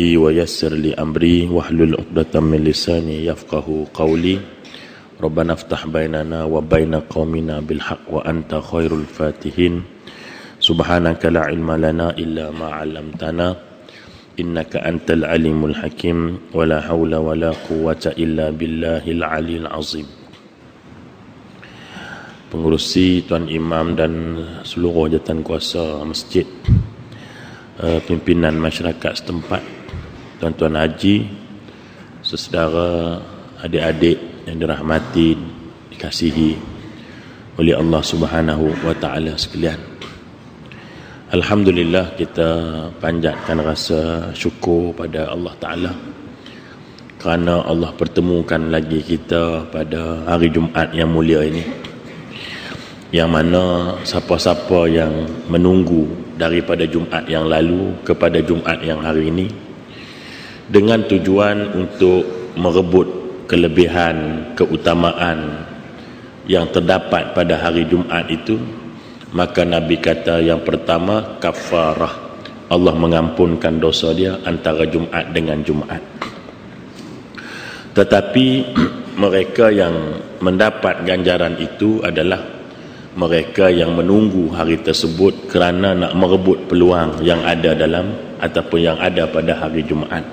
ويسر لي أمري واحلل عقدة من لساني يفقهوا قولي ربنا افتح بيننا وبين قومنا بالحق وأنت خير الفاتحين سبحانك لا علم لنا إلا ما علمتنا إنك أنت العليم الحكيم ولا حول ولا قوة إلا بالله العلي العظيم. Pengurusi, Tuan Imam dan seluruh jawatan kuasa masjid, pimpinan masyarakat setempat, tuan-tuan haji, sesedara, adik-adik yang dirahmati, dikasihi oleh Allah Subhanahu wa taala sekalian. Alhamdulillah, kita panjatkan rasa syukur pada Allah Taala kerana Allah pertemukan lagi kita pada hari Jumaat yang mulia ini, yang mana siapa-siapa yang menunggu daripada Jumaat yang lalu kepada Jumaat yang hari ini dengan tujuan untuk merebut kelebihan, keutamaan yang terdapat pada hari Jumaat itu, maka Nabi kata yang pertama kafarah, Allah mengampunkan dosa dia antara Jumaat dengan Jumaat. Tetapi mereka yang mendapat ganjaran itu adalah mereka yang menunggu hari tersebut kerana nak merebut peluang yang ada dalam ataupun yang ada pada hari Jumaat.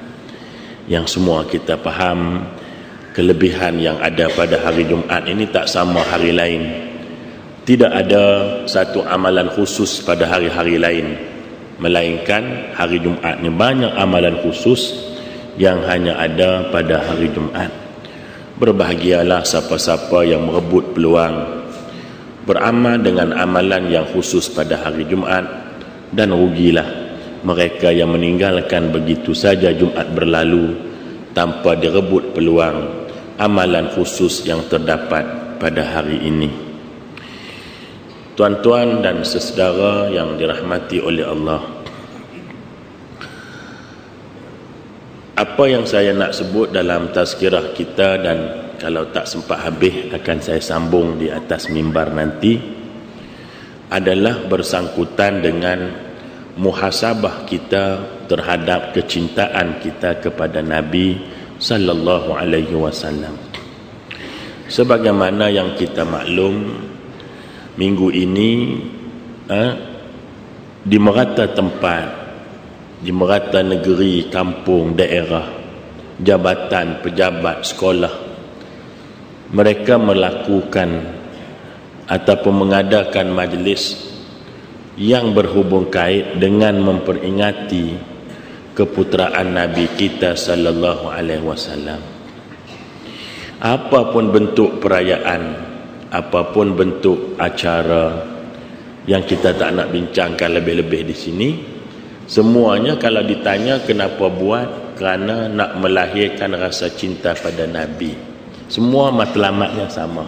Yang semua kita faham kelebihan yang ada pada hari Jumaat ini tak sama hari lain. Tidak ada satu amalan khusus pada hari-hari lain, melainkan hari Jumaat ni banyak amalan khusus yang hanya ada pada hari Jumaat. Berbahagialah siapa-siapa yang merebut peluang beramal dengan amalan yang khusus pada hari Jumaat, dan rugilah mereka yang meninggalkan begitu saja Jumaat berlalu tanpa direbut peluang amalan khusus yang terdapat pada hari ini. Tuan-tuan dan sesedara yang dirahmati oleh Allah, apa yang saya nak sebut dalam tazkirah kita, dan kalau tak sempat habis akan saya sambung di atas mimbar nanti, adalah bersangkutan dengan muhasabah kita terhadap kecintaan kita kepada Nabi sallallahu alaihi wasallam. Sebagaimana yang kita maklum, minggu ini di merata tempat, di merata negeri, kampung, daerah, jabatan, pejabat, sekolah, mereka melakukan ataupun mengadakan majlis yang berhubung kait dengan memperingati keputeraan Nabi kita sallallahu alaihi wasallam. Apapun bentuk perayaan, apapun bentuk acara yang kita tak nak bincangkan lebih-lebih di sini, semuanya kalau ditanya kenapa buat, kerana nak melahirkan rasa cinta pada Nabi. Semua matlamatnya sama.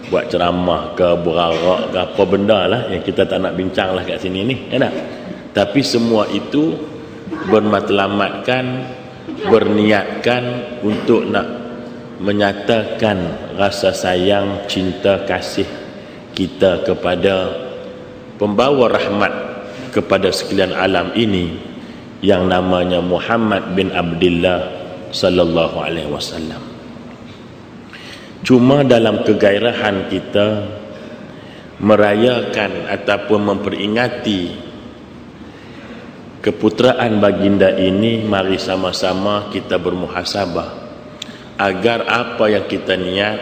Buat ceramah ke, berarak ke, apa benda lah yang kita tak nak bincang lah kat sini ni, ya tak? Tapi semua itu bermatlamatkan, berniatkan untuk nak menyatakan rasa sayang, cinta, kasih kita kepada pembawa rahmat kepada sekalian alam ini yang namanya Muhammad bin Abdullah sallallahu alaihi wasallam. Cuma dalam kegairahan kita merayakan ataupun memperingati keputeraan baginda ini, mari sama-sama kita bermuhasabah agar apa yang kita niat,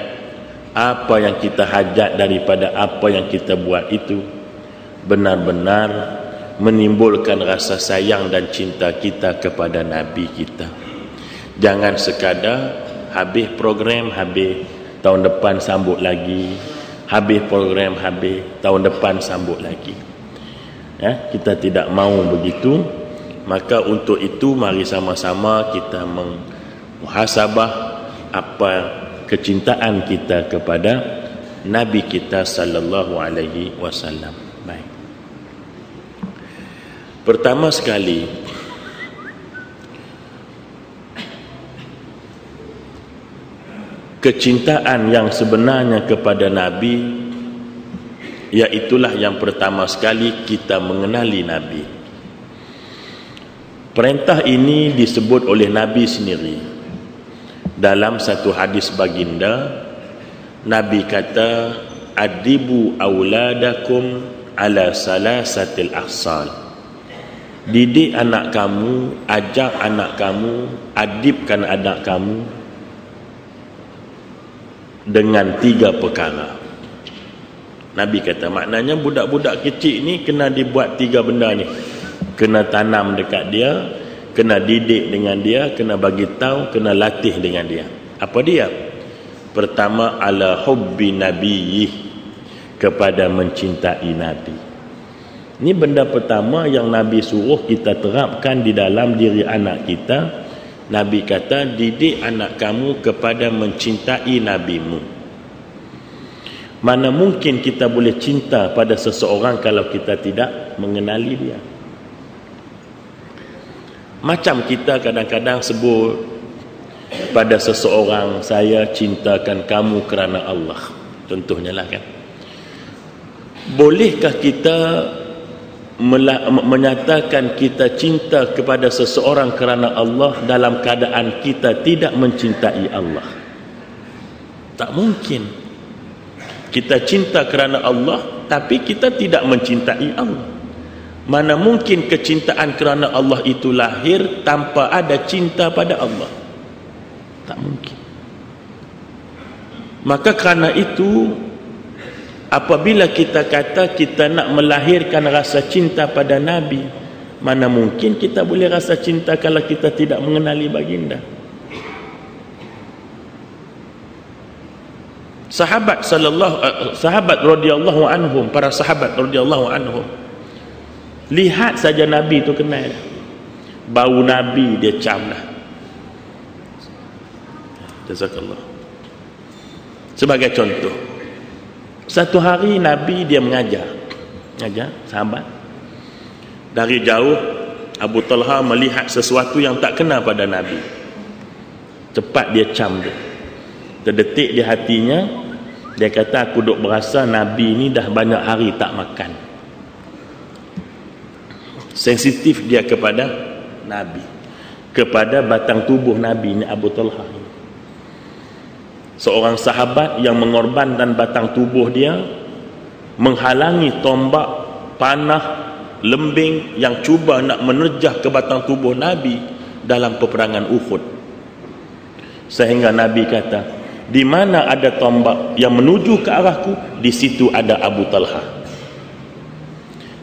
apa yang kita hajat daripada apa yang kita buat itu benar-benar menimbulkan rasa sayang dan cinta kita kepada Nabi kita. Jangan sekadar habis program, habis tahun depan sambut lagi, habis program, habis tahun depan sambut lagi. Ya, kita tidak mahu begitu. Maka untuk itu mari sama-sama kita muhasabah apa kecintaan kita kepada Nabi kita sallallahu alaihi wasallam. Baik. Pertama sekali, kecintaan yang sebenarnya kepada Nabi, iaitulah yang pertama sekali kita mengenali Nabi. Perintah ini disebut oleh Nabi sendiri. Dalam satu hadis baginda, Nabi kata, adibu auladakum ala salasatil ahsal. Didik anak kamu, ajak anak kamu, adibkan anak kamu dengan 3 perkara. Nabi kata, maknanya budak-budak kecil ni kena dibuat 3 benda ni. Kena tanam dekat dia, kena didik dengan dia, kena bagi tahu, kena latih dengan dia. Apa dia? Pertama, ala hubbi nabiyih, kepada mencintai Nabi. Ini benda pertama yang Nabi suruh kita terapkan di dalam diri anak kita. Nabi kata, didik anak kamu kepada mencintai Nabimu. Mana mungkin kita boleh cinta pada seseorang kalau kita tidak mengenali dia. Macam kita kadang-kadang sebut pada seseorang, saya cintakan kamu kerana Allah. Contohnya lah kan. Bolehkah kita menyatakan kita cinta kepada seseorang kerana Allah dalam keadaan kita tidak mencintai Allah? Tak mungkin. Kita cinta kerana Allah tapi kita tidak mencintai Allah. Mana mungkin kecintaan kerana Allah itu lahir tanpa ada cinta pada Allah? Tak mungkin. Maka kerana itu, apabila kita kata kita nak melahirkan rasa cinta pada Nabi, mana mungkin kita boleh rasa cinta kalau kita tidak mengenali baginda? Sahabat radhiyallahu anhum, para sahabat radhiyallahu anhum, lihat saja Nabi tu kenal. Bau Nabi dia cam dah. Jazakallah. Sebagai contoh, satu hari Nabi dia mengajar sahabat. Dari jauh Abu Talha melihat sesuatu yang tak kena pada Nabi. Cepat dia cam dia. Terdetik di hatinya, dia kata, aku duk berasa Nabi ni dah banyak hari tak makan. Sensitif dia kepada Nabi, kepada batang tubuh Nabi ni Abu Talha. Seorang sahabat yang mengorbankan batang tubuh dia, menghalangi tombak, panah, lembing yang cuba nak menerjah ke batang tubuh Nabi dalam peperangan Uhud. Sehingga Nabi kata, di mana ada tombak yang menuju ke arahku, di situ ada Abu Talha.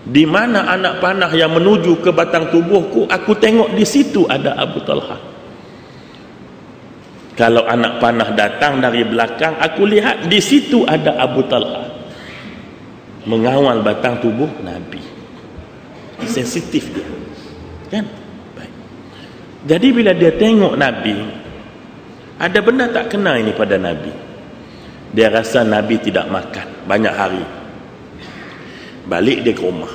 Di mana anak panah yang menuju ke batang tubuhku, aku tengok di situ ada Abu Talha. Kalau anak panah datang dari belakang, aku lihat di situ ada Abu Talha mengawal batang tubuh Nabi. Sensitif dia, kan? Baik. Jadi bila dia tengok Nabi, ada benda tak kena ini pada Nabi. Dia rasa Nabi tidak makan banyak hari. Balik dia ke rumah,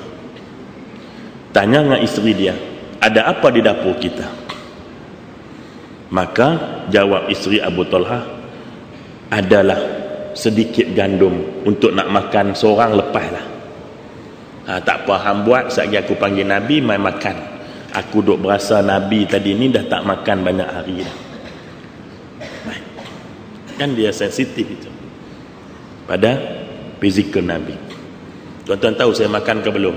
tanya dengan isteri dia, ada apa di dapur kita? Maka jawab isteri Abu Talha, adalah sedikit gandum untuk nak makan seorang, lepaslah. Tak apa, hang buat, sekali aku panggil Nabi mai makan. Aku duk berasa Nabi tadi ni dah tak makan banyak hari dah. Baik. Kan dia sensitif itu pada fizikal Nabi. Tuan-tuan tahu saya makan ke belum?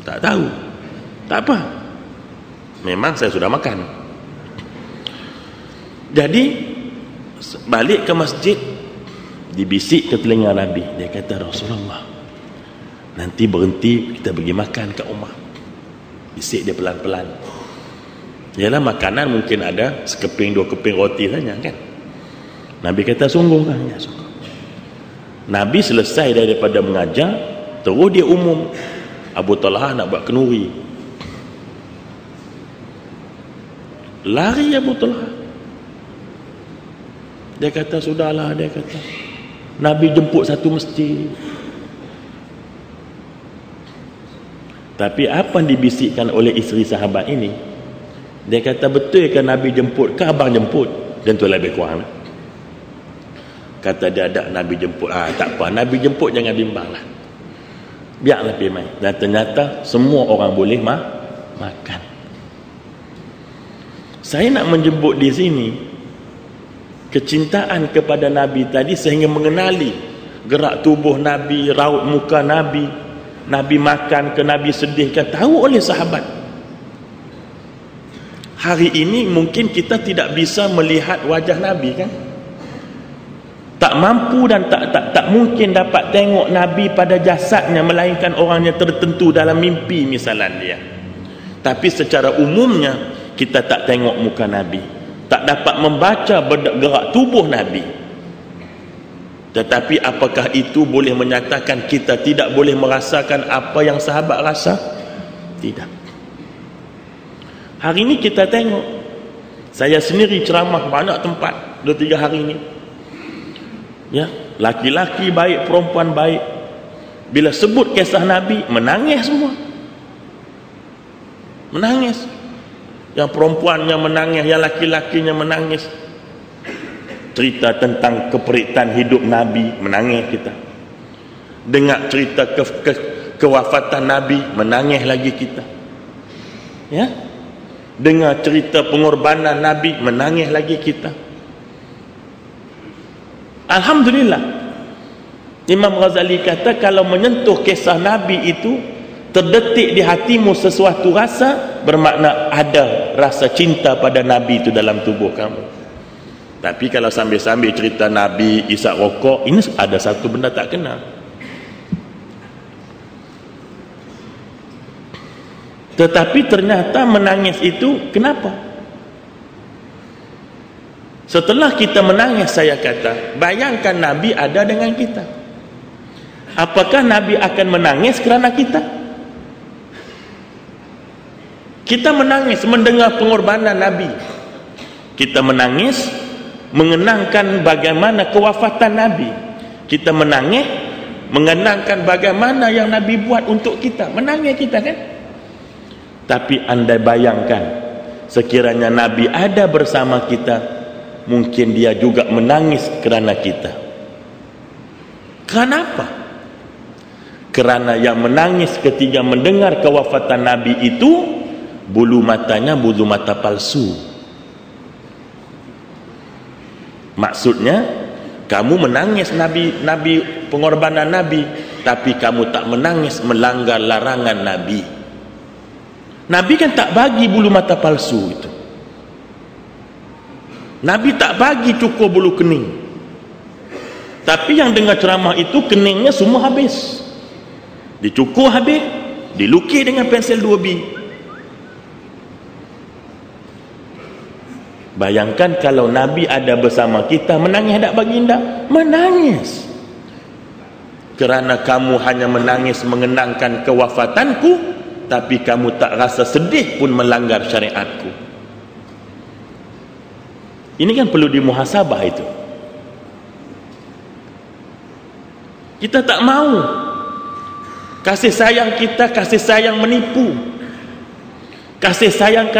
Tak tahu. Tak apa, memang saya sudah makan. Jadi balik ke masjid, dibisik ke telinga Nabi. Dia kata, Rasulullah, nanti berhenti kita pergi makan kat rumah. Bisik dia pelan-pelan. Yalah, makanan mungkin ada sekeping 2 keping roti saja kan. Nabi kata, sungguh kan? Ya, sungguh. Nabi selesai daripada mengajar, terus dia umum, Abu Talha nak buat kenduri. Lari Abu Talha. Dia kata, sudahlah, dia kata, Nabi jemput satu masjid. Tapi apa yang dibisikkan oleh isteri sahabat ini? Dia kata, betul ke Nabi jemput ke abang jemput? Dan tu lebih kurang. Kata dia, ada Nabi jemput. Tak apa, Nabi jemput jangan bimbang lah. Biarlah pergi main. Dan ternyata semua orang boleh makan. Saya nak menjemput di sini kecintaan kepada Nabi tadi sehingga mengenali gerak tubuh Nabi, raut muka Nabi, Nabi makan ke, Nabi sedih ke, tahu oleh sahabat. Hari ini mungkin kita tidak bisa melihat wajah Nabi kan? Tak mampu dan tak mungkin dapat tengok Nabi pada jasadnya, melainkan orangnya tertentu dalam mimpi misalnya dia. Tapi secara umumnya kita tak tengok muka Nabi, tak dapat membaca gerak tubuh Nabi. Tetapi apakah itu boleh menyatakan kita tidak boleh merasakan apa yang sahabat rasa? Tidak. Hari ini kita tengok, saya sendiri ceramah banyak tempat 2-3 hari ini, ya, laki-laki baik, perempuan baik, bila sebut kisah Nabi menangis semua, menangis. Yang perempuannya menangis, yang laki-lakinya menangis. Cerita tentang keperitan hidup Nabi, menangis kita. Dengar cerita kewafatan Nabi, menangis lagi kita. Ya, dengar cerita pengorbanan Nabi, menangis lagi kita. Alhamdulillah, Imam Ghazali kata kalau menyentuh kisah Nabi itu terdetik di hatimu sesuatu rasa, bermakna ada rasa cinta pada Nabi itu dalam tubuh kamu. Tapi kalau sambil-sambil cerita Nabi isap rokok, ini ada satu benda tak kena. Tetapi ternyata menangis itu kenapa? Setelah kita menangis, saya kata, bayangkan Nabi ada dengan kita. Apakah Nabi akan menangis kerana kita? Kita menangis mendengar pengorbanan Nabi. Kita menangis mengenangkan bagaimana kewafatan Nabi. Kita menangis mengenangkan bagaimana yang Nabi buat untuk kita. Menangis kita kan? Tapi anda bayangkan, sekiranya Nabi ada bersama kita, mungkin dia juga menangis kerana kita. Kenapa? Kerana yang menangis ketika mendengar kewafatan Nabi itu bulu matanya bulu mata palsu. Maksudnya kamu menangis Nabi pengorbanan Nabi, tapi kamu tak menangis melanggar larangan Nabi. Nabi kan tak bagi bulu mata palsu itu. Nabi tak bagi cukur bulu kening. Tapi yang dengar ceramah itu keningnya semua habis. Dicukur habis, dilukis dengan pensel 2B. Bayangkan kalau Nabi ada bersama kita, menangis tak baginda? Menangis. Kerana kamu hanya menangis mengenangkan kewafatanku, tapi kamu tak rasa sedih pun melanggar syariatku. Ini kan perlu dimuhasabah itu. Kita tak mau kasih sayang kita, kasih sayang menipu, kasih sayang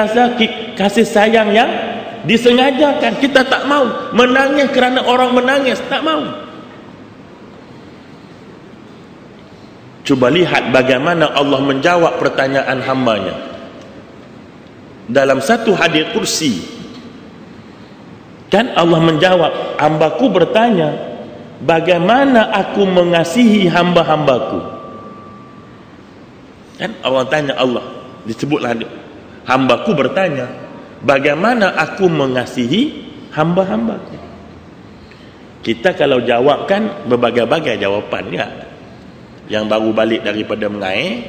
yang disengajakan. Kita tak mau menangis kerana orang menangis, tak mau. Cuba lihat bagaimana Allah menjawab pertanyaan hambanya dalam satu hadis kursi. Kan Allah menjawab, hambaku bertanya, bagaimana aku mengasihi hamba-hambaku? Kan Allah tanya, Allah disebutlah, hambaku bertanya, bagaimana aku mengasihi hamba-hambaku? Kita kalau jawab kan berbagai-bagai jawapan ya. Yang baru balik daripada mengair,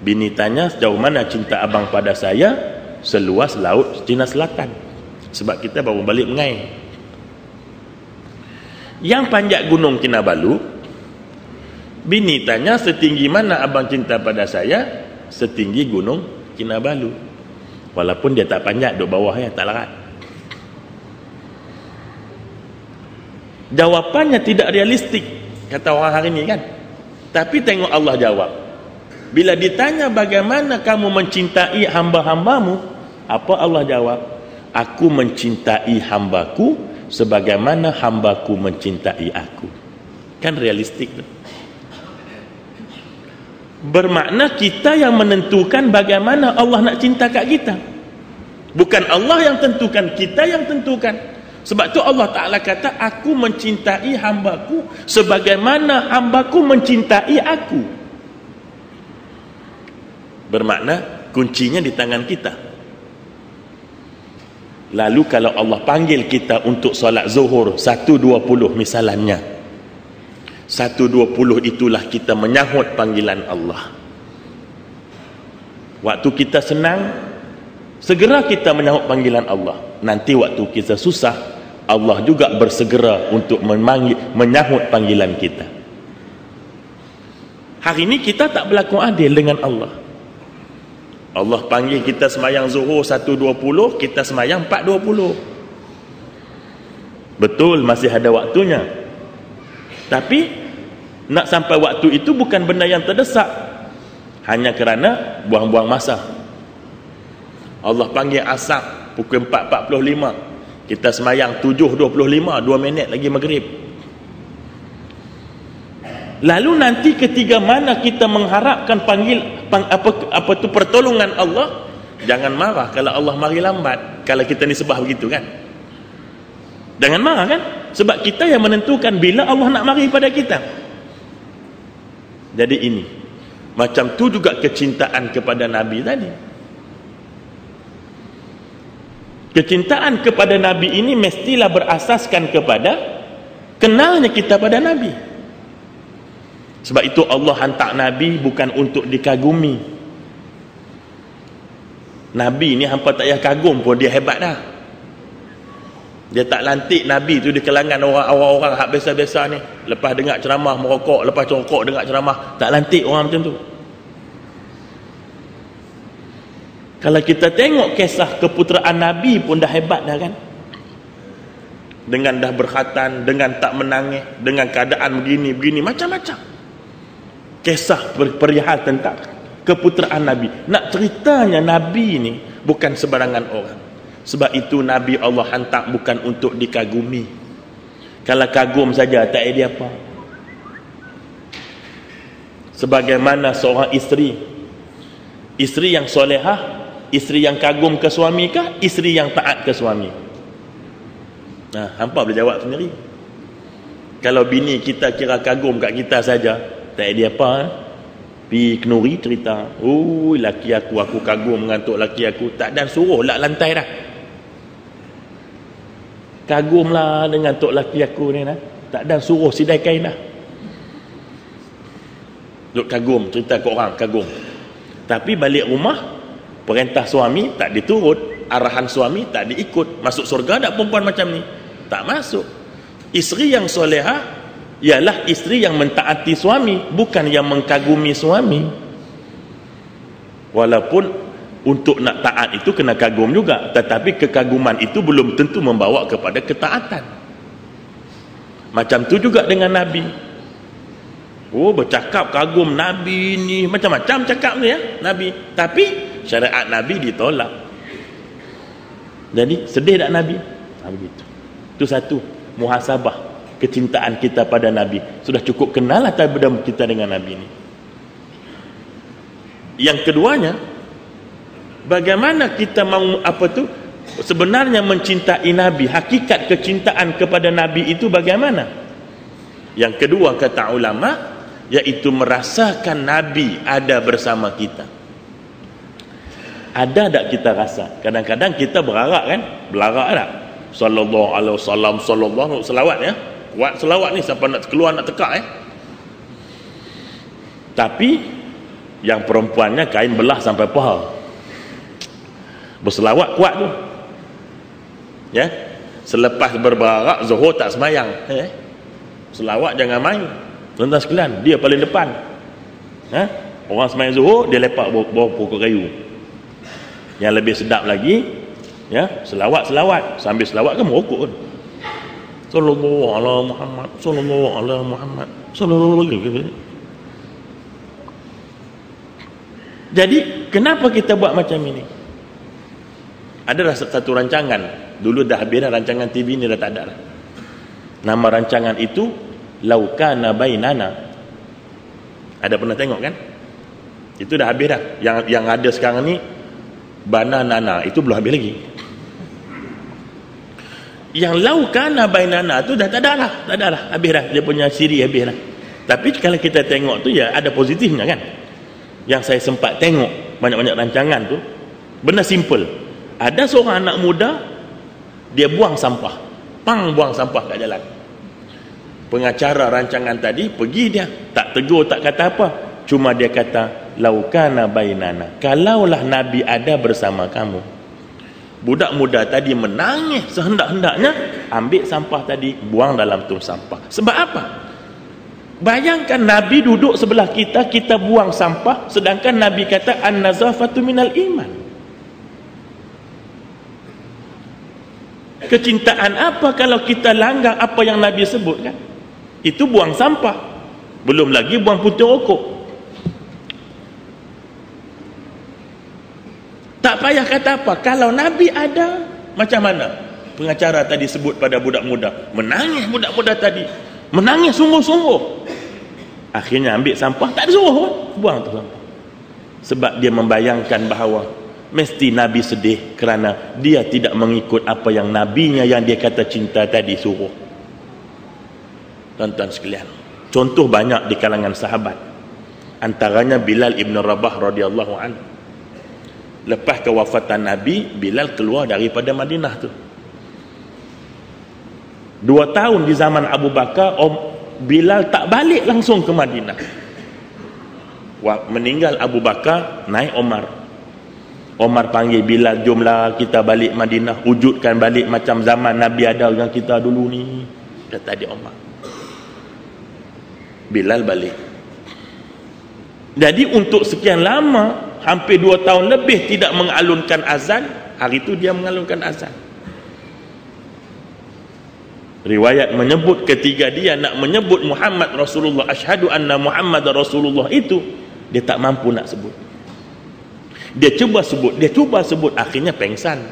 bini tanya, sejauh mana cinta abang pada saya? Seluas laut Cina Selatan. Sebab kita baru balik mengair. Yang panjat gunung Kinabalu, bini tanya, setinggi mana abang cinta pada saya? Setinggi gunung Kinabalu. Walaupun dia tak panjat, duduk bawah ya, tak larat. Jawapannya tidak realistik, kata orang hari ini kan. Tapi tengok Allah jawab. Bila ditanya bagaimana kamu mencintai hamba-hambamu, apa Allah jawab? Aku mencintai hambaku sebagaimana hambaku mencintai aku. Kan realistik tu. Bermakna kita yang menentukan bagaimana Allah nak cinta kat kita. Bukan Allah yang tentukan, kita yang tentukan. Sebab tu Allah Ta'ala kata, aku mencintai hambaku sebagaimana hambaku mencintai aku. Bermakna kuncinya di tangan kita. Lalu kalau Allah panggil kita untuk solat zuhur 1.20 misalnya, 1.20 itulah kita menyahut panggilan Allah. Waktu kita senang, segera kita menyahut panggilan Allah. Nanti waktu kita susah, Allah juga bersegera untuk menyahut panggilan kita. Hari ini kita tak berlaku adil dengan Allah. Allah panggil kita semayang zuhur 1.20, kita semayang 4.20. Betul, masih ada waktunya. Tapi nak sampai waktu itu bukan benda yang terdesak, hanya kerana buang-buang masa. Allah panggil asar pukul 4.45, kita semayang 7.25, 2 minit lagi maghrib. Lalu nanti ketika mana kita mengharapkan pertolongan Allah, jangan marah kalau Allah mari lambat. Kalau kita nisbah begitu kan, jangan marah kan, sebab kita yang menentukan bila Allah nak mari pada kita. Jadi ini macam tu juga kecintaan kepada Nabi tadi. Kecintaan kepada Nabi ini mestilah berasaskan kepada kenalnya kita pada Nabi. Sebab itu Allah hantar Nabi bukan untuk dikagumi. Nabi ni hampa tak payah kagum pun dia hebat dah. Dia tak lantik Nabi tu di kalangan orang-orang hak biasa-biasa ni. Lepas dengar ceramah merokok, lepas rokok dengar ceramah, tak lantik orang macam tu. Kalau kita tengok kisah keputeraan Nabi pun dah hebat dah kan. Dengan dah berkhatan, dengan tak menangis, dengan keadaan begini-begini, macam-macam kisah perihal tentang keputeraan Nabi. Nak ceritanya Nabi ni bukan sebarangan orang. Sebab itu Nabi Allah hantar bukan untuk dikagumi. Kalau kagum saja tak ada apa. Sebagaimana seorang isteri yang solehah, isteri yang kagum ke suami kah, isteri yang taat ke suami? Nah, hampa boleh jawab sendiri. Kalau bini kita kira kagum kat kita saja, tak ada apa, pergi kenuri cerita, oh laki aku kagum mengantuk laki aku, tak dan suruh lak lantai dah. Kagumlah dengan tok laki aku ni dah, tak dan suruh sidai kain dah. Duk kagum, cerita ke orang, kagum. Tapi balik rumah, perintah suami tak diturut, arahan suami tak diikut. Masuk surga tak perempuan macam ni? Tak masuk. Isteri yang solehah ialah isteri yang mentaati suami, bukan yang mengkagumi suami. Walaupun untuk nak taat itu kena kagum juga, tetapi kekaguman itu belum tentu membawa kepada ketaatan. Macam tu juga dengan Nabi. Oh, bercakap kagum Nabi ni, macam-macam cakap ni ya Nabi, tapi syariat Nabi ditolak. Jadi sedih tak Nabi? Begitu. Itu satu, muhasabah kecintaan kita pada Nabi. Sudah cukup kenal atau belum kita dengan Nabi ini? Yang keduanya, bagaimana kita mau sebenarnya mencintai Nabi, hakikat kecintaan kepada Nabi itu bagaimana? Yang kedua kata ulama, iaitu merasakan Nabi ada bersama kita. Ada tak kita rasa? Kadang-kadang kita berharap kan, berharap tak? Sallallahu alaihi wasallam, sallallahu selawat ya. Kuat selawat ni sampai nak keluar nak tekak Tapi yang perempuannya kain belah sampai paha. Berselawat kuat tu. Ya. Selepas berbarak zuhur tak semayang. Selawat jangan main. Tuan-tuan sekalian, dia paling depan. Orang semayang zuhur, dia lepak bawah pokok kayu. Yang lebih sedap lagi, ya, selawat sambil selawat kan merokok kan. Sallallahu alaihi Muhammad, sallallahu alaihi Muhammad, sallallahu alaihi. Jadi kenapa kita buat macam ini? Ada satu rancangan, dulu dah habis dah rancangan TV ni, dah tak ada dah. Nama rancangan itu Laukana Bainana. Ada pernah tengok kan? Itu dah habis dah. Yang ada sekarang ni Banana, itu belum habis lagi. Yang laukana bainana tu dah tak ada lah, habis dah, dia punya siri habis dah. Tapi kalau kita tengok tu ya ada positifnya kan. Yang saya sempat tengok banyak-banyak rancangan tu, benda simple. Ada seorang anak muda, dia buang sampah, buang sampah kat jalan. Pengacara rancangan tadi pergi, dia tak tegur, tak kata apa, cuma dia kata laukana bainana, kalaulah Nabi ada bersama kamu. Budak muda tadi menangis sehendak-hendaknya, ambil sampah tadi, buang dalam tong sampah. Sebab apa? Bayangkan Nabi duduk sebelah kita, kita buang sampah, sedangkan Nabi kata an-nazafatu minal iman. Kecintaan apa kalau kita langgar apa yang Nabi sebut kan? Itu buang sampah, belum lagi buang puntung rokok. Tak payah kata apa, kalau Nabi ada, macam mana pengacara tadi sebut pada budak muda? Menangis budak muda tadi, menangis sungguh-sungguh. Akhirnya ambil sampah, tak disuruh buang tu sampah. Sebab dia membayangkan bahawa mesti Nabi sedih kerana dia tidak mengikut apa yang nabinya yang dia kata cinta tadi suruh. Tuan-tuan sekalian, contoh banyak di kalangan sahabat. Antaranya Bilal ibn Rabah radhiyallahu anhu. Lepas kewafatan Nabi, Bilal keluar daripada Madinah tu. 2 tahun di zaman Abu Bakar, Bilal tak balik langsung ke Madinah. Meninggal Abu Bakar, naik Omar. Omar panggil Bilal, jomlah kita balik Madinah, wujudkan balik macam zaman Nabi ada dengan kita dulu ni, kata dia Omar. Bilal balik. Jadi untuk sekian lama, hampir 2 tahun lebih tidak mengalunkan azan, hari itu dia mengalunkan azan. Riwayat menyebut ketika dia nak menyebut Muhammad Rasulullah, asyhadu anna Muhammad Rasulullah itu, dia tak mampu nak sebut. Dia cuba sebut, akhirnya pengsan.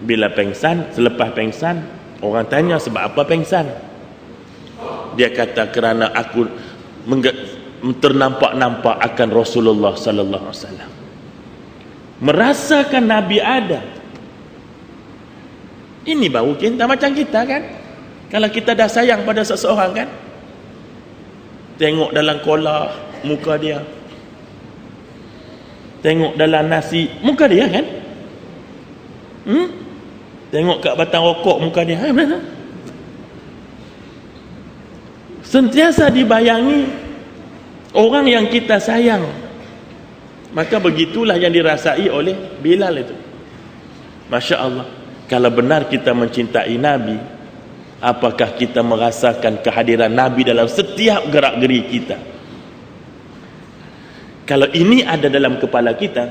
Bila pengsan, selepas pengsan, orang tanya sebab apa pengsan? Dia kata kerana aku ternampak-nampak akan Rasulullah sallallahu alaihi wasallam. Merasakan Nabi ada. Ini baru cinta macam kita kan? Kalau kita dah sayang pada seseorang kan? Tengok dalam kolah muka dia. Tengok dalam nasi muka dia kan? Tengok kat batang rokok muka dia. Sentiasa dibayangi orang yang kita sayang. Maka begitulah yang dirasai oleh Bilal itu. Masya Allah. Kalau benar kita mencintai Nabi, apakah kita merasakan kehadiran Nabi dalam setiap gerak-geri kita? Kalau ini ada dalam kepala kita,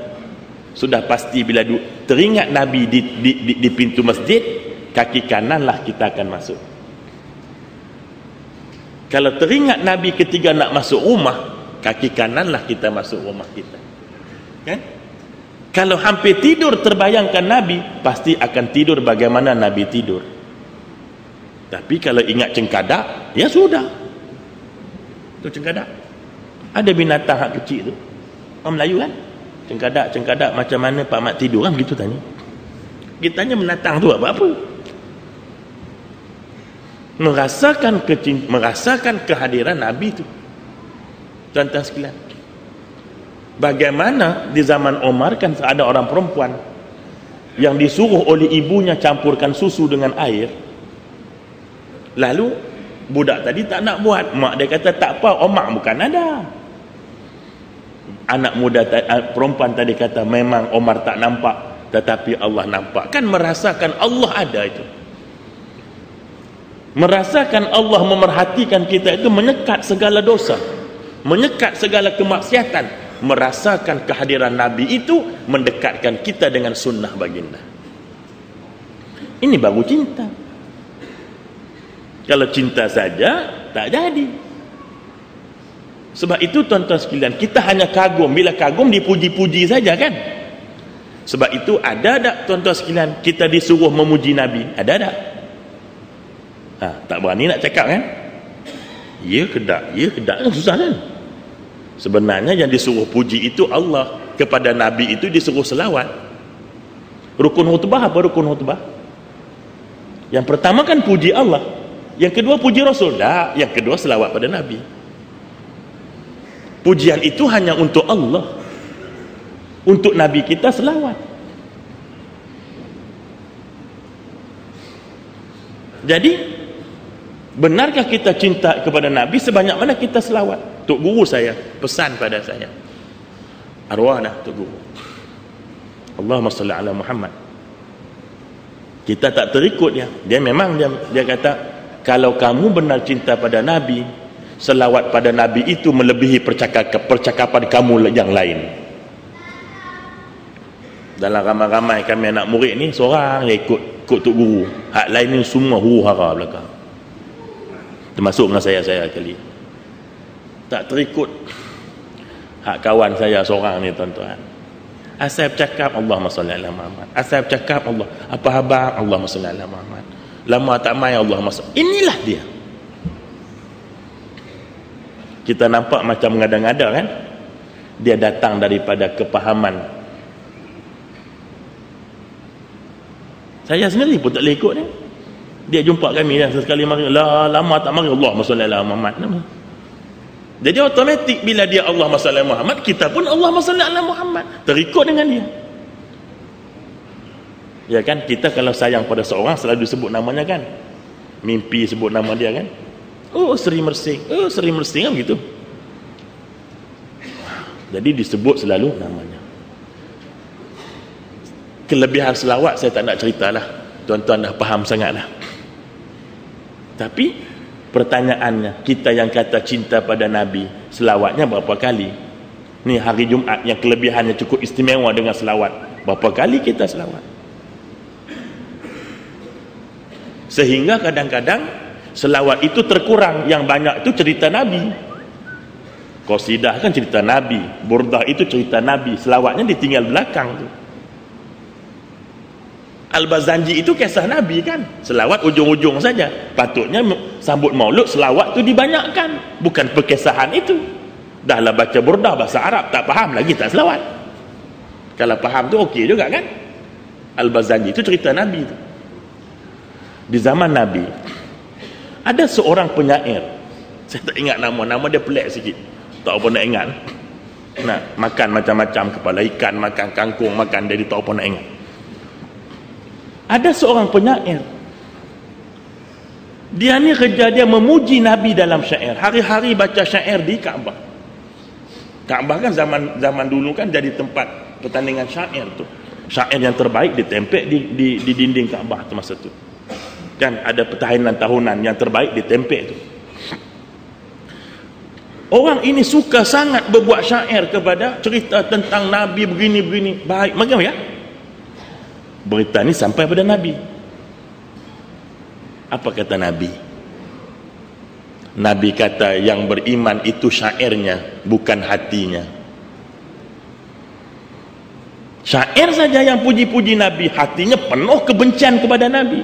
sudah pasti bila teringat Nabi di pintu masjid, kaki kananlah kita akan masuk. Kalau teringat Nabi ketika nak masuk rumah, kaki kananlah kita masuk rumah kita. Kan? Kalau hampir tidur terbayangkan Nabi, pasti akan tidur bagaimana Nabi tidur. Tapi kalau ingat cengkadak, ya sudah. Itu cengkadak. Ada binatang hak kecil tu. Orang Melayu kan? Cengkadak macam mana Pak Mat tidur kan begitu tanya. Kita tanya binatang tu apa-apa. Merasakan kehadiran Nabi tu. Tuan-tuan sekalian, bagaimana di zaman Omar kan ada orang perempuan yang disuruh oleh ibunya campurkan susu dengan air. Lalu budak tadi tak nak buat. Mak dia kata tak apa, Omar bukan ada. Anak muda perempuan tadi kata memang Omar tak nampak, tetapi Allah nampak. Kan merasakan Allah ada itu. Merasakan Allah memerhatikan kita itu menyekat segala dosa, menyekat segala kemaksiatan. Merasakan kehadiran Nabi itu mendekatkan kita dengan sunnah baginda. Ini baru cinta. Kalau cinta saja tak jadi. Sebab itu tuan-tuan sekalian, kita hanya kagum. Bila kagum dipuji-puji saja kan? Sebab itu ada tak tuan-tuan sekalian kita disuruh memuji Nabi? Ada tak? Tak berani nak cakap kan? Ya ke tak kan susah kan? Sebenarnya yang disuruh puji itu Allah. Kepada Nabi itu disuruh selawat. Rukun khutbah apa rukun khutbah? Yang pertama kan puji Allah, yang kedua puji Rasul. Tak, yang kedua selawat pada Nabi. Pujian itu hanya untuk Allah, untuk Nabi kita selawat. Jadi benarkah kita cinta kepada Nabi sebanyak mana kita selawat? Tok Guru saya pesan pada saya, arwah dah Tok Guru, Allahumma salli ala Muhammad. Kita tak terikut dia. Dia memang dia kata, kalau kamu benar cinta pada Nabi, selawat pada Nabi itu melebihi percakapan kamu yang lain. Dalam ramai-ramai kami anak murid ni, seorang yang ikut Tok Guru, hak lain ni semua huru-hara belakang, termasuk dengan saya kali. Tak terikut hak kawan saya seorang ni, tuan-tuan. Asal bercakap Allahumma salli ala Muhammad, asal bercakap Allah apa khabar, Allahumma salli ala Muhammad, lama tak mai Allahumma salli. Inilah dia. Kita nampak macam mengada-ngada kan? Dia datang daripada kepahaman. Saya sendiri pun tak boleh ikut dia. Dia jumpa kami dan sesekali mari, lama tak mari Allahumma salli ala Muhammad. Jadi automatik bila dia Allahumma salli ala Muhammad, kita pun Allahumma salli ala Muhammad, terikut dengan dia. Ya kan, kita kalau sayang pada seorang selalu disebut namanya kan. Mimpi sebut nama dia kan. Oh Seri Mersing, oh Seri Mersing kan begitu. Jadi disebut selalu namanya. Kelebihan selawat saya tak nak ceritalah, tuan-tuan dah faham sangatlah. Tapi pertanyaannya, kita yang kata cinta pada Nabi, selawatnya berapa kali? Ni hari Jumaat yang kelebihannya cukup istimewa dengan selawat, berapa kali kita selawat? Sehingga kadang-kadang selawat itu terkurang, yang banyak itu cerita Nabi. Qasidah kan cerita Nabi, burdah itu cerita Nabi, selawatnya ditinggal belakang tu. Al-Bazanji itu kisah Nabi kan, selawat ujung-ujung saja. Patutnya sambut maulud selawat tu dibanyakkan, bukan perkisahan itu. Dahlah baca burdah bahasa Arab tak faham lagi tak selawat. Kalau faham tu okey juga kan. Al-Bazanji itu cerita Nabi tu. Di zaman Nabi ada seorang penyair, saya tak ingat nama dia pelik sikit, tak apa nak ingat. Nak makan macam-macam, kepala ikan, makan kangkung, makan dia tak apa nak ingat. Ada seorang penyair, dia ni kerja dia memuji Nabi dalam syair. Hari-hari baca syair di Kaabah. Kaabah kan zaman dulu kan jadi tempat pertandingan syair tu. Syair yang terbaik ditempel di dinding Kaabah tu masa tu. Kan ada pertandingan tahunan yang terbaik ditempel tu. Orang ini suka sangat berbuat syair kepada cerita tentang Nabi begini-begini. Baik, bagaimana ya? Berita ni sampai pada Nabi. Apa kata Nabi? Nabi kata yang beriman itu syairnya, bukan hatinya. Syair saja yang puji-puji Nabi, hatinya penuh kebencian kepada Nabi.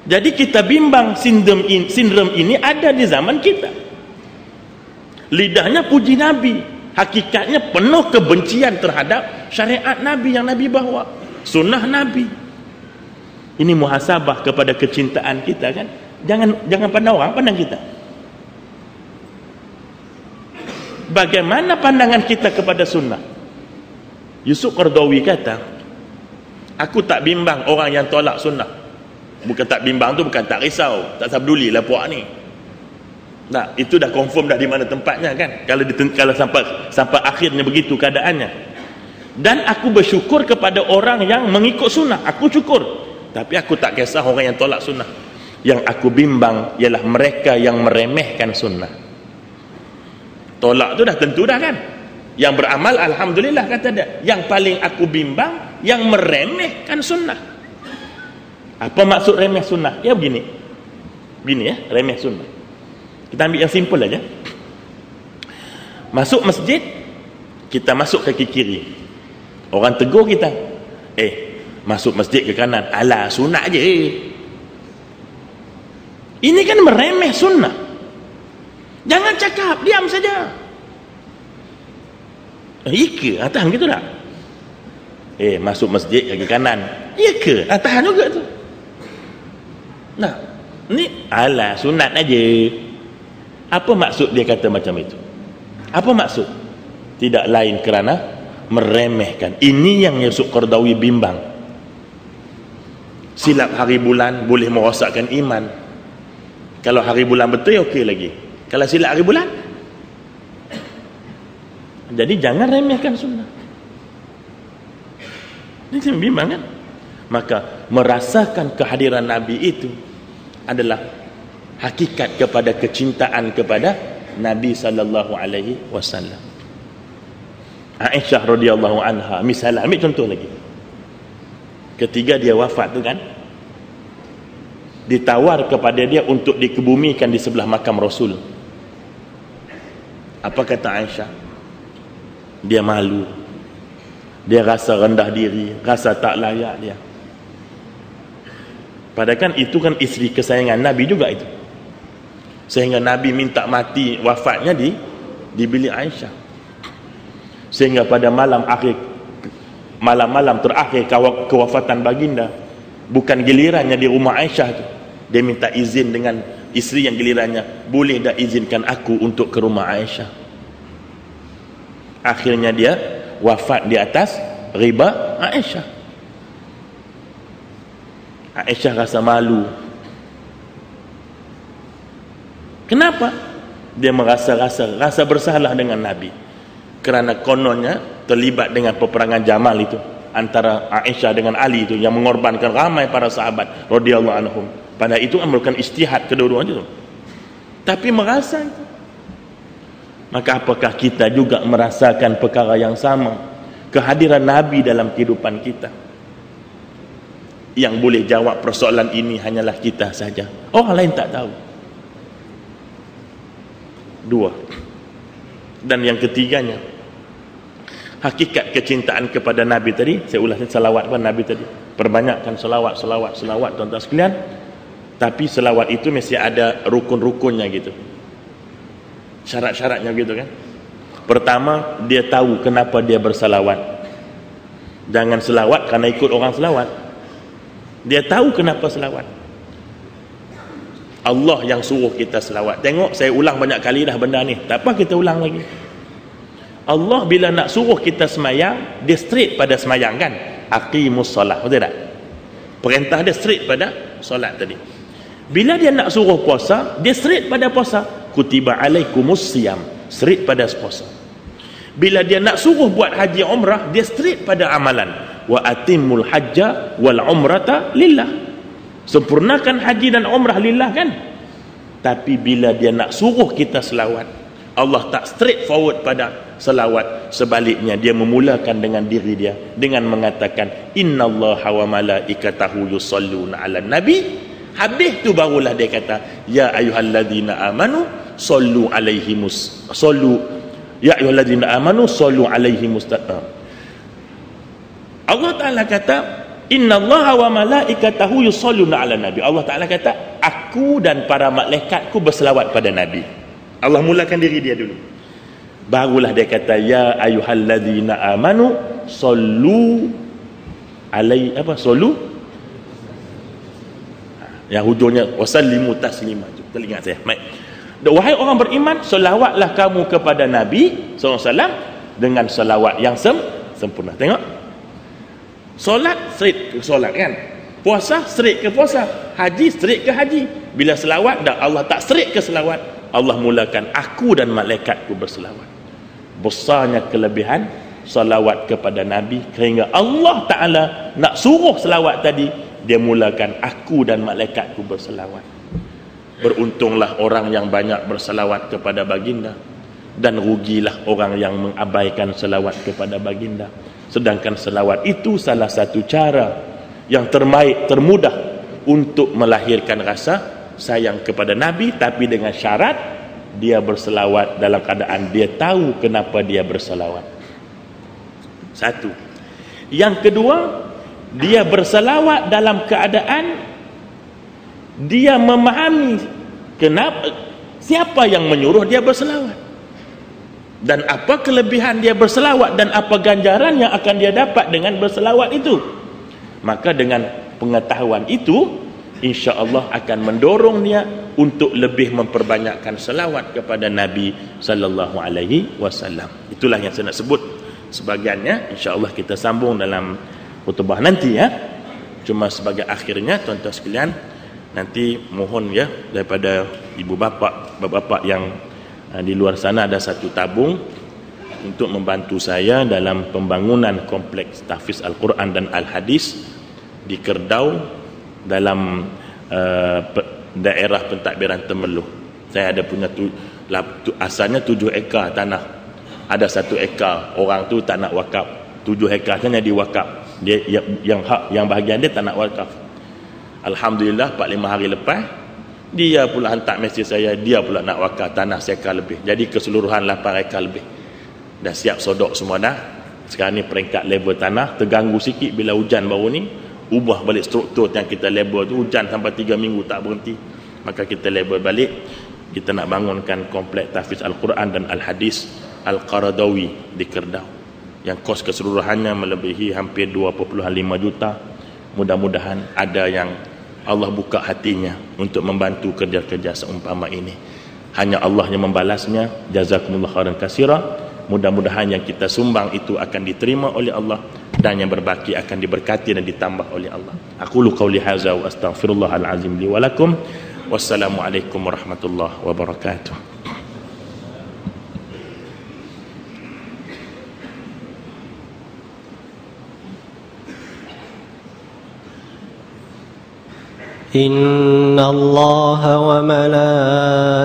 Jadi kita bimbang sindrom ini ada di zaman kita. Lidahnya puji Nabi, hakikatnya penuh kebencian terhadap syariat Nabi yang Nabi bawa, sunnah Nabi. Ini muhasabah kepada kecintaan kita kan. Jangan pandang orang, pandang kita. Bagaimana pandangan kita kepada sunnah? Yusuf Qaradawi kata, aku tak bimbang orang yang tolak sunnah. Bukan tak bimbang tu bukan tak risau, tak peduli lah puak ni. Nah, itu dah confirm dah di mana tempatnya kan. Kalau sampai akhirnya begitu keadaannya. Dan aku bersyukur kepada orang yang mengikut sunnah, aku syukur. Tapi aku tak kisah orang yang tolak sunnah. Yang aku bimbang ialah mereka yang meremehkan sunnah. Tolak tu dah tentu dah kan. Yang beramal alhamdulillah kata dia. Yang paling aku bimbang yang meremehkan sunnah. Apa maksud remeh sunnah? Ya begini. Begini ya, remeh sunnah. Kita ambil yang simple aja. Masuk masjid, kita masuk kaki kiri. Orang tegur kita, masuk masjid ke kanan. Alah, sunat je. Ini kan meremeh sunnah. Jangan cakap, diam saja. Ika, tahan gitu tak? Masuk masjid kaki kanan. Ya ke? Tahan juga tu. Nah, ni ala sunat aja. Apa maksud dia kata macam itu? Apa maksud? Tidak lain kerana meremehkan. Ini yang Yusuf Qaradawi bimbang. Silap hari bulan boleh merosakkan iman. Kalau hari bulan betul, okey lagi. Kalau silap hari bulan, jadi jangan remehkan sunnah. Ini bimbang kan? Maka merasakan kehadiran Nabi itu adalah hakikat kepada kecintaan kepada Nabi sallallahu alaihi wasallam. Aisyah radhiyallahu anha, misalnya ambil contoh lagi. Ketika dia wafat tu kan, ditawar kepada dia untuk dikebumikan di sebelah makam Rasul. Apa kata Aisyah? Dia malu. Dia rasa rendah diri, rasa tak layak dia. Padahal kan itu kan isteri kesayangan Nabi juga itu. Sehingga Nabi minta mati wafatnya di bilik Aisyah. Sehingga pada malam terakhir kewafatan baginda, bukan gilirannya di rumah Aisyah tu. Dia minta izin dengan isteri yang gilirannya, boleh dah izinkan aku untuk ke rumah Aisyah. Akhirnya dia wafat di atas riba Aisyah. Aisyah rasa malu. Kenapa? Dia rasa bersalah dengan Nabi. Kerana kononnya terlibat dengan peperangan Jamal itu antara Aisyah dengan Ali itu yang mengorbankan ramai para sahabat radhiyallahu anhum. Pada itu memerlukan istihad kedua-duanya itu. Tapi merasa itu. Maka apakah kita juga merasakan perkara yang sama? Kehadiran Nabi dalam kehidupan kita. Yang boleh jawab persoalan ini hanyalah kita saja. Orang lain tak tahu. Dua. Dan yang ketiganya, hakikat kecintaan kepada Nabi tadi, saya ulas selawat kepada Nabi tadi. Perbanyakkan selawat tuan-tuan sekalian. Tapi selawat itu mesti ada rukun-rukunnya gitu. Syarat-syaratnya gitu kan. Pertama, dia tahu kenapa dia bersalawat. Jangan selawat kerana ikut orang selawat. Dia tahu kenapa selawat. Allah yang suruh kita selawat. Tengok, saya ulang banyak kali dah benda ni. Tak apa kita ulang lagi. Allah bila nak suruh kita semayang, dia straight pada semayang kan. Aqimus solat, betul tak? Perintah dia straight pada solat tadi. Bila dia nak suruh puasa, dia straight pada puasa. Kutiba alaikumus siyam, straight pada puasa. Bila dia nak suruh buat haji umrah, dia straight pada amalan. Wa atimul hajja wal umrata lillah. Sempurnakan haji dan umrah lillah kan. Tapi bila dia nak suruh kita selawat, Allah tak straight forward pada selawat. Sebaliknya dia memulakan dengan diri dia dengan mengatakan innallaha wa malaikatahu yusalluna 'alan nabi. Habis tu barulah dia kata ya ayyuhalladzina amanu sallu alaihi sallu ya ayyuhalladzina amanu sallu alaihi Allah Taala kata innallaha wa malaikatahu yusalluna 'alan nabi. Allah Taala kata aku dan para malaikatku berselawat pada nabi. Allah mulakan diri dia dulu. Barulah dia kata ya ayyuhalladzina amanu sallu alaihi sallu yang hujungnya wasallimu taslima. Teringat saya. Baik. Wahai orang beriman, selawatlah kamu kepada Nabi SAW dengan selawat yang sempurna. Tengok. Solat straight ke solat kan. Puasa straight ke puasa. Haji straight ke haji. Bila selawat dah Allah tak straight ke selawat. Allah mulakan aku dan malaikatku berselawat. Besarnya kelebihan selawat kepada Nabi sehingga Allah Ta'ala nak suruh selawat tadi, dia mulakan aku dan malaikatku berselawat. Beruntunglah orang yang banyak berselawat kepada baginda, dan rugilah orang yang mengabaikan selawat kepada baginda. Sedangkan selawat itu salah satu cara yang terbaik, termudah untuk melahirkan rasa sayang kepada Nabi, tapi dengan syarat dia berselawat dalam keadaan dia tahu kenapa dia berselawat. Satu. Yang kedua, dia berselawat dalam keadaan dia memahami kenapa, siapa yang menyuruh dia berselawat. dan apa kelebihan dia berselawat dan apa ganjaran yang akan dia dapat dengan berselawat itu. Maka dengan pengetahuan itu, insya-Allah akan mendorong dia untuk lebih memperbanyakkan selawat kepada Nabi sallallahu alaihi wasallam. Itulah yang saya nak sebut sebagiannya, insya-Allah kita sambung dalam khutbah nanti ya. Cuma sebagai akhirnya, tuan-tuan sekalian, nanti mohon ya daripada ibu bapa, bapak-bapak yang di luar sana, ada satu tabung untuk membantu saya dalam pembangunan kompleks tahfiz Al-Quran dan Al-Hadis di Kerdau dalam daerah pentadbiran Temeloh. Saya ada punya asalnya 7 ekar tanah, ada 1 ekar orang tu tak nak wakaf, 7 ekar kan jadi wakaf, dia yang bahagian dia tak nak wakaf. Alhamdulillah 4-5 hari lepas dia pula hantar mesej saya, dia pula nak wakaf tanah 1 ekar lebih, jadi keseluruhan 8 ekar lebih. Dah siap sodok semua dah. Sekarang ni peringkat level tanah terganggu sikit bila hujan baru ni, ubah balik struktur yang kita label tu, hujan sampai 3 minggu tak berhenti, maka kita label balik. Kita nak bangunkan kompleks tahfiz Al-Quran dan Al-Hadis Al-Qaradawi di Kerdau yang kos keseluruhannya melebihi hampir 2.5 juta. Mudah-mudahan ada yang Allah buka hatinya untuk membantu kerja-kerja seumpama ini. Hanya Allah yang membalasnya. Jazakumullah khairan katsira. Mudah-mudahan yang kita sumbang itu akan diterima oleh Allah, dan yang berbaki akan diberkati dan ditambah oleh Allah. Aqulu qauli hadza wa astaghfirullahal azim li wa lakum. Wassalamualaikum warahmatullahi wabarakatuh. إن الله وملائكته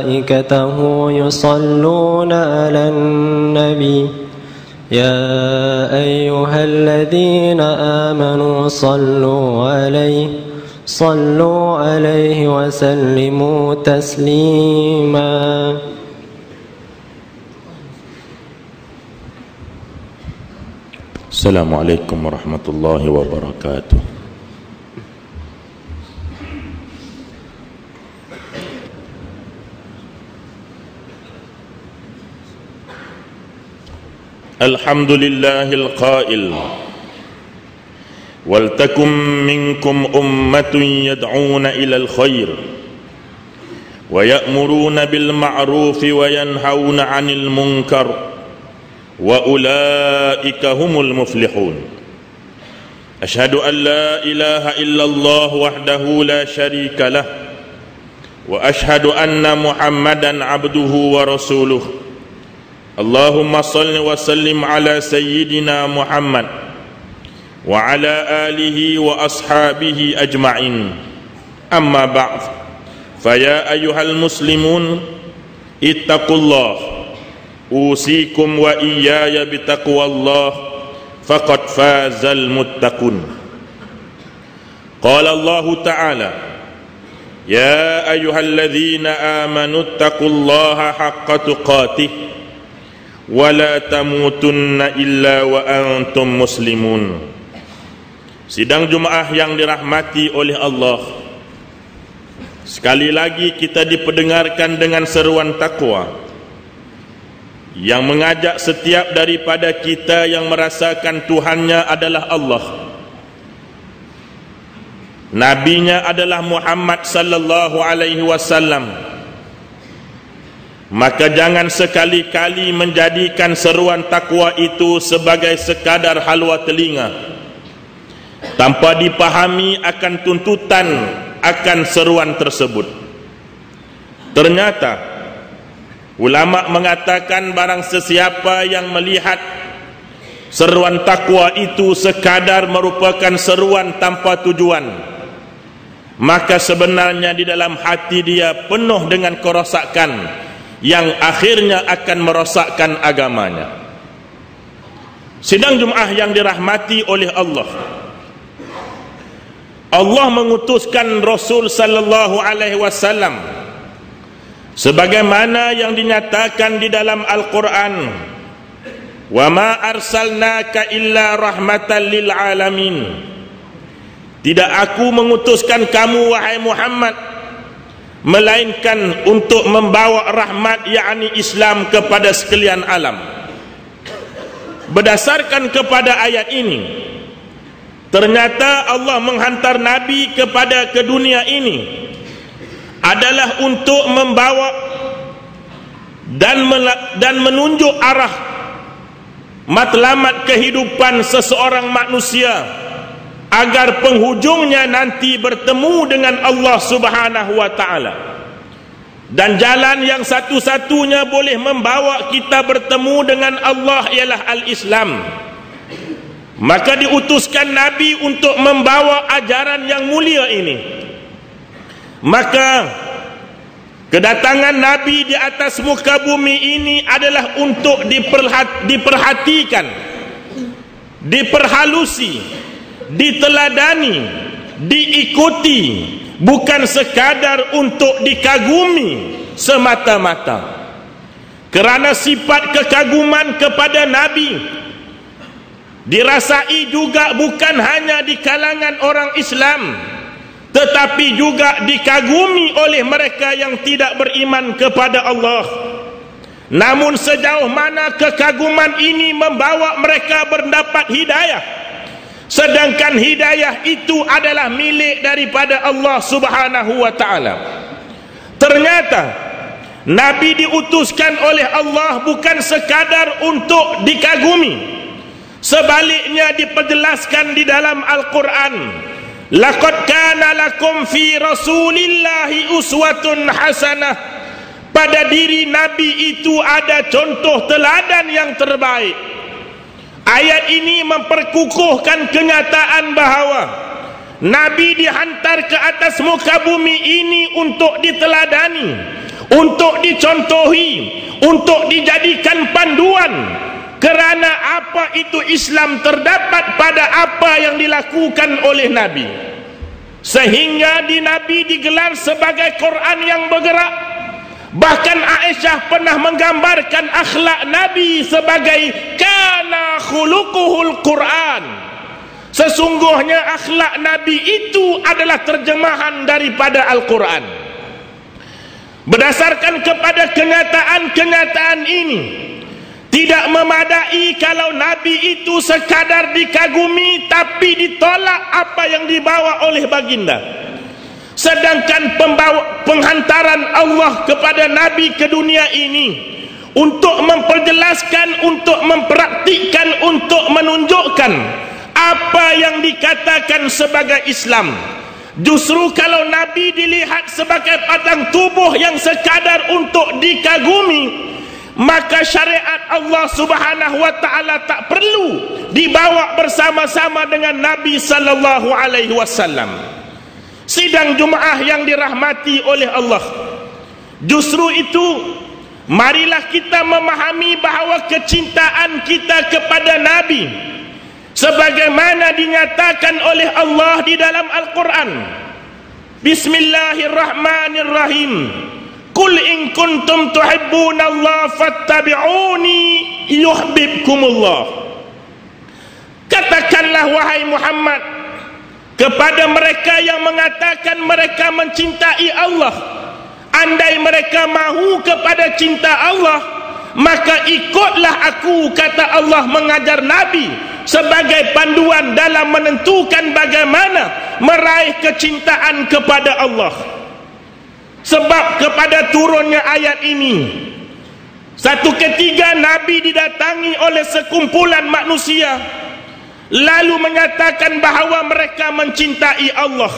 يصلون على النبي يا أيها الذين آمنوا صلوا عليه وسلموا تسليما. السلام عليكم ورحمة الله وبركاته. الحمد لله القائل ولتكن منكم أمة يدعون إلى الخير ويأمرون بالمعروف وينهون عن المنكر وأولئك هم المفلحون. أشهد أن لا إله إلا الله وحده لا شريك له وأشهد أن محمدا عبده ورسوله. اللهم صل وسلم على سيدنا محمد وعلى آله وأصحابه أجمعين. أما بعد، فيا أيها المسلمون اتقوا الله، أوصيكم وإياي بتقوى الله، فقد فاز المتقون. قال الله تعالى: يا أيها الذين آمنوا اتقوا الله حق تقاته wala tamutunna illa wa antum muslimun. Sidang Jumaah yang dirahmati oleh Allah, sekali lagi kita diperdengarkan dengan seruan takwa yang mengajak setiap daripada kita yang merasakan Tuhannya adalah Allah, nabinya adalah Muhammad sallallahu alaihi wasallam, maka jangan sekali-kali menjadikan seruan takwa itu sebagai sekadar halwa telinga tanpa dipahami akan tuntutan akan seruan tersebut. Ternyata ulama mengatakan barang sesiapa yang melihat seruan takwa itu sekadar merupakan seruan tanpa tujuan, maka sebenarnya di dalam hati dia penuh dengan kerosakan yang akhirnya akan merosakkan agamanya. Sidang Jumaah yang dirahmati oleh Allah, Allah mengutuskan Rasul sallallahu alaihi wasallam sebagaimana yang dinyatakan di dalam Al-Quran, wa ma arsalnaka illa rahmatan lil alamin. Tidak aku mengutuskan kamu wahai Muhammad melainkan untuk membawa rahmat yakni Islam kepada sekalian alam. Berdasarkan kepada ayat ini, ternyata Allah menghantar Nabi kepada ke dunia ini adalah untuk membawa dan menunjuk arah matlamat kehidupan seseorang manusia agar penghujungnya nanti bertemu dengan Allah Subhanahu wa taala. Dan jalan yang satu-satunya boleh membawa kita bertemu dengan Allah ialah al-Islam. Maka diutuskan Nabi untuk membawa ajaran yang mulia ini. Maka kedatangan Nabi di atas muka bumi ini adalah untuk diperhatikan, diperhalusi, diteladani, diikuti, bukan sekadar untuk dikagumi semata-mata. Kerana sifat kekaguman kepada Nabi dirasai juga bukan hanya di kalangan orang Islam, tetapi juga dikagumi oleh mereka yang tidak beriman kepada Allah. Namun sejauh mana kekaguman ini membawa mereka mendapat hidayah, sedangkan hidayah itu adalah milik daripada Allah Subhanahu wa taala. Ternyata Nabi diutuskan oleh Allah bukan sekadar untuk dikagumi. Sebaliknya diperjelaskan di dalam Al-Quran, laqad kana lakum fi rasulillahi uswatun hasanah. Pada diri Nabi itu ada contoh teladan yang terbaik. Ayat ini memperkukuhkan kenyataan bahawa Nabi dihantar ke atas muka bumi ini untuk diteladani, untuk dicontohi, untuk dijadikan panduan. Kerana apa itu Islam terdapat pada apa yang dilakukan oleh Nabi, sehingga di Nabi digelar sebagai Quran yang bergerak. Bahkan Aisyah pernah menggambarkan akhlak Nabi sebagai kana khuluquhul Quran. Sesungguhnya akhlak Nabi itu adalah terjemahan daripada Al-Quran. Berdasarkan kepada kenyataan-kenyataan ini, tidak memadai kalau Nabi itu sekadar dikagumi tapi ditolak apa yang dibawa oleh baginda. Sedangkan penghantaran Allah kepada Nabi ke dunia ini untuk memperjelaskan, untuk mempraktikkan, untuk menunjukkan apa yang dikatakan sebagai Islam. Justru kalau Nabi dilihat sebagai batang tubuh yang sekadar untuk dikagumi, maka syariat Allah Subhanahu wa taala tak perlu dibawa bersama-sama dengan Nabi sallallahu alaihi wasallam. Sidang Jumaah yang dirahmati oleh Allah, justru itu marilah kita memahami bahawa kecintaan kita kepada Nabi sebagaimana dinyatakan oleh Allah di dalam Al-Quran. Bismillahirrahmanirrahim. Qul in kuntum tuhibbunallaha fattabi'uni yuhibbukumullah. Katakanlah wahai Muhammad kepada mereka yang mengatakan mereka mencintai Allah, andai mereka mahu kepada cinta Allah, maka ikutlah aku, kata Allah mengajar Nabi sebagai panduan dalam menentukan bagaimana meraih kecintaan kepada Allah. Sebab kepada turunnya ayat ini, satu ketika Nabi didatangi oleh sekumpulan manusia, lalu menyatakan bahawa mereka mencintai Allah.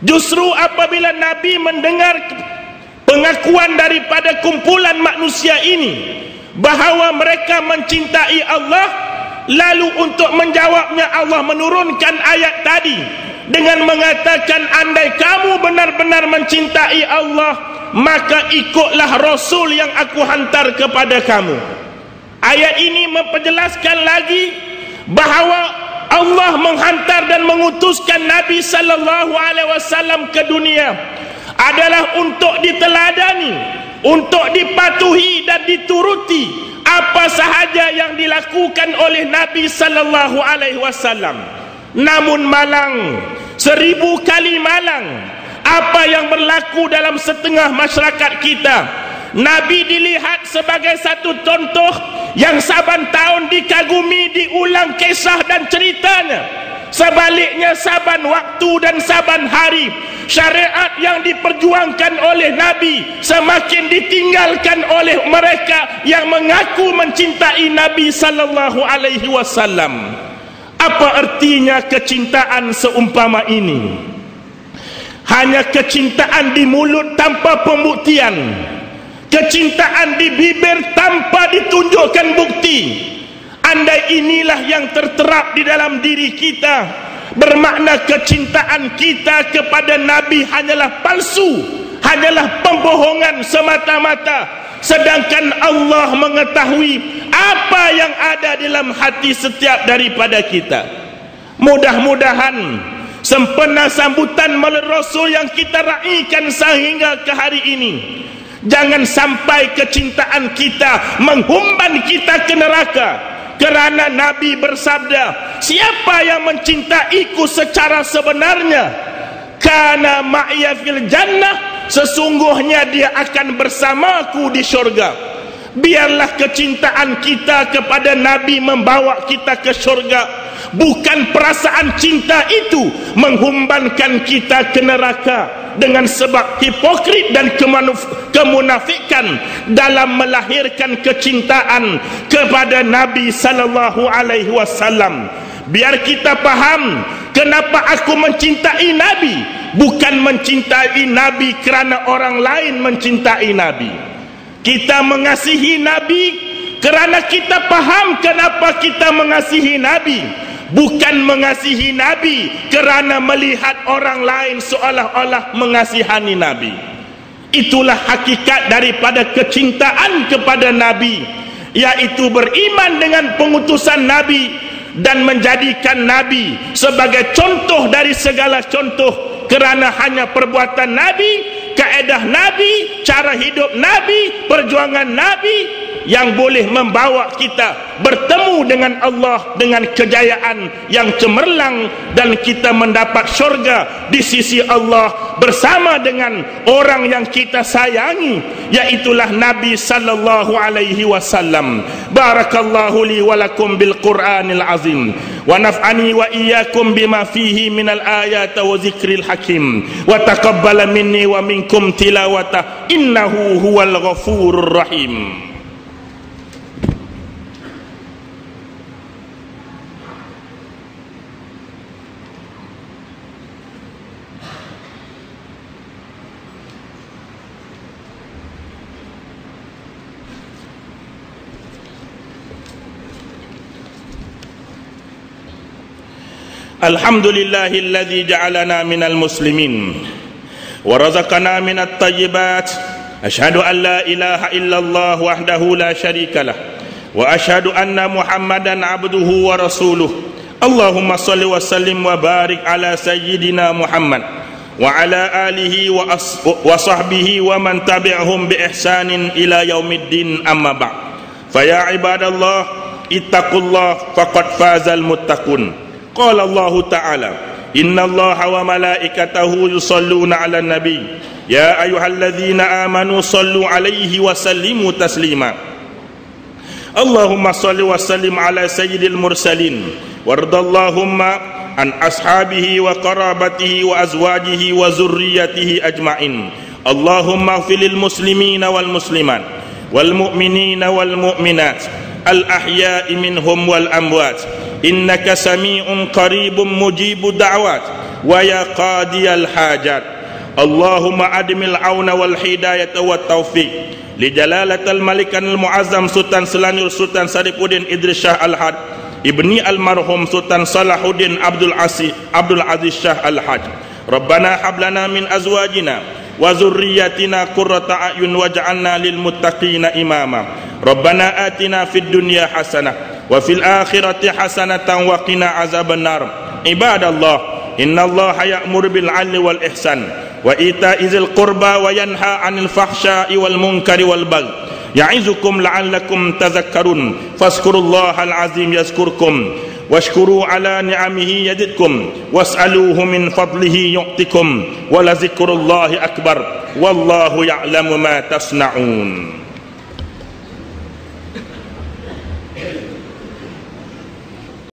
Justru apabila Nabi mendengar pengakuan daripada kumpulan manusia ini bahawa mereka mencintai Allah, lalu untuk menjawabnya Allah menurunkan ayat tadi dengan mengatakan, andai kamu benar-benar mencintai Allah, maka ikutlah Rasul yang aku hantar kepada kamu. Ayat ini memperjelaskan lagi bahawa Allah menghantar dan mengutuskan Nabi sallallahu alaihi wasallam ke dunia adalah untuk diteladani, untuk dipatuhi dan dituruti apa sahaja yang dilakukan oleh Nabi sallallahu alaihi wasallam. Namun malang, 1000 kali malang Apa yang berlaku dalam setengah masyarakat kita, Nabi dilihat sebagai satu contoh yang saban tahun dikagumi, diulang kisah dan ceritanya. Sebaliknya saban waktu dan saban hari, syariat yang diperjuangkan oleh Nabi semakin ditinggalkan oleh mereka yang mengaku mencintai Nabi sallallahu alaihi wasallam. Apa artinya kecintaan seumpama ini? Hanya kecintaan di mulut tanpa pembuktian, kecintaan di bibir tanpa ditunjukkan bukti. Andai inilah yang terterap di dalam diri kita, bermakna kecintaan kita kepada Nabi hanyalah palsu, hanyalah pembohongan semata-mata. Sedangkan Allah mengetahui apa yang ada dalam hati setiap daripada kita. Mudah-mudahan sempena sambutan melalui Rasul yang kita raikan sehingga ke hari ini, jangan sampai kecintaan kita menghumban kita ke neraka. Kerana Nabi bersabda, siapa yang mencintaiku secara sebenarnya, kana ma'ya fil jannah, sesungguhnya dia akan bersamaku di syurga. Biarlah kecintaan kita kepada Nabi membawa kita ke syurga, bukan perasaan cinta itu menghumbankan kita ke neraka dengan sebab hipokrit dan kemunafikan dalam melahirkan kecintaan kepada Nabi sallallahu alaihi wasallam. Biar kita faham kenapa aku mencintai Nabi, bukan mencintai Nabi kerana orang lain mencintai Nabi. Kita mengasihi Nabi kerana kita faham kenapa kita mengasihi Nabi, bukan mengasihi Nabi kerana melihat orang lain seolah-olah mengasihani Nabi. Itulah hakikat daripada kecintaan kepada Nabi, yaitu beriman dengan pengutusan Nabi dan menjadikan Nabi sebagai contoh dari segala contoh. Kerana hanya perbuatan Nabi, kaedah Nabi, cara hidup Nabi, perjuangan Nabi yang boleh membawa kita bertemu dengan Allah dengan kejayaan yang cemerlang, dan kita mendapat syurga di sisi Allah bersama dengan orang yang kita sayangi, yaitulah Nabi sallallahu alaihi wasallam. Barakallahu li wa lakum bil Qur'anil azim wa naf'ani wa iyyakum bima fihi minal ayati wa zikril hakim wa taqabbala minni wa minkum tilawata innahu huwal ghafurur rahim. Alhamdulillahilladzi ja'alana minal muslimin wa razaqana minat thayyibat. Asyhadu an la ilaha illallah wahdahu la syarikalah wa asyhadu anna Muhammadan abduhu wa rasuluh. Allahumma salli wa sallim wa barik ala sayyidina Muhammad wa ala alihi wa sahbihi wa man tabi'ahum bi ihsanin ila yaumiddin, amma ba'd. Fa ya ibadallah ittaqullah faqad fazal muttaqun. Qala Allah Ta'ala, inna Allah wa malaikatahu yusalluna ala nabi ya ayyuhalladzina amanu sallu alaihi wa sallimu taslima. Allahumma salli wa sallim ala sayyidil mursalin wardallahumma an ashabihi wa qarabatihi wa azwajihi wa zurriyatihi ajma'in. Allahumma ighfirlil muslimina wal muslimat wal mu'minina wal mu'minat al ahya'i minhum wal amwat innaka sami'un qaribun mujibud da'wat wa ya qadiyal hajat. Allahumma admil auna wal hidayata wat taufiq li jalalatal malikanil muazzam Sultan Selanjur Sultan Sarifuddin Idris Shah Al-Had ibni almarhum Sultan Salahuddin Abdul Aziz Shah Al-Had. Rabbana hablana min azwajina wa zurriyyatina qurrata a'yun waj'alna lil muttaqina imama. Rabbana atina fid dunya hasanah wa fil akhirati hasanatan wa qina azabannar. Ibadallah, innallaha ya'muru bil 'adli wal ihsan wa ita'izil qurba wa yanha 'anil fahsya'i wal munkari wal baghi ya'izukum la'allakum tadhakkarun. Fazkurallahal azim yazkurkum washkuru ala ni'amihi yazidkum was'aluhu min fadlihi yu'tikum wa la zikrullahi akbar wallahu ya'lamu ma tasna'un.